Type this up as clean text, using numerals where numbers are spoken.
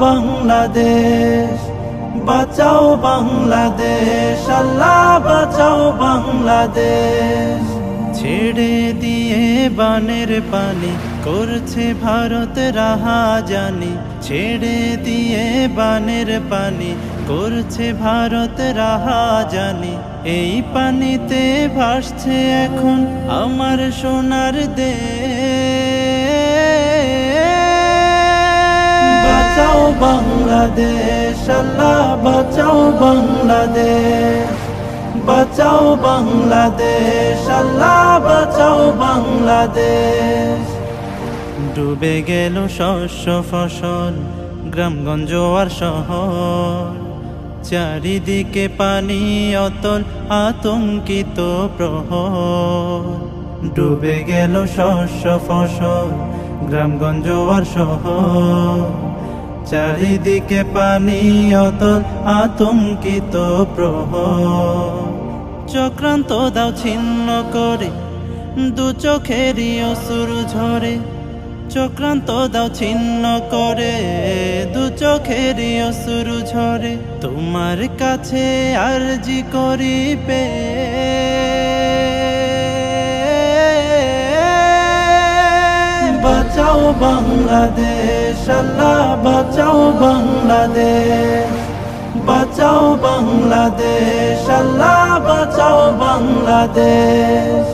বাংলাদেশ, বাঁচাও বাংলাদেশ, আল্লাহ বাঁচাও বাংলাদেশ। ছেড়ে দিয়ে বানের পানি করছে ভারত রাহাজানি, ছেড়ে দিয়ে বানের পানি করছে ভারত রাহাজানি। এই পানিতে ভাসছে এখন আমার সোনার দেশ। বাঁচাও বাংলাদেশ, আল্লাহ বাঁচাও বাংলাদেশ, বাঁচাও বাংলাদেশ, আল্লাহ বাঁচাও বাংলাদেশ। ডুবে গেল শস্য ফসল, গ্রামগঞ্জ আর শহর, চারিদিকে পানি অতল, আতঙ্কিত প্রহর। ডুবে গেল শস্য ফসল, গ্রামগঞ্জ আর শহর, চারিদিকে পানি অতল, আতঙ্কিত প্রহর। চক্রান্ত দাও ছিন্ন করে, দু চোখেরই অশ্রু ঝরে। চক্রান্ত দাও ছিন্ন করে, দু চোখেরই অশ্রু ঝরে। তোমার কাছে আরজি করিবে, বাঁচাও বাংলাদেশ, আল্লাহ বাঁচাও বাংলাদেশ, বাঁচাও বাংলাদেশ, আল্লাহ বাঁচাও বাংলাদেশ।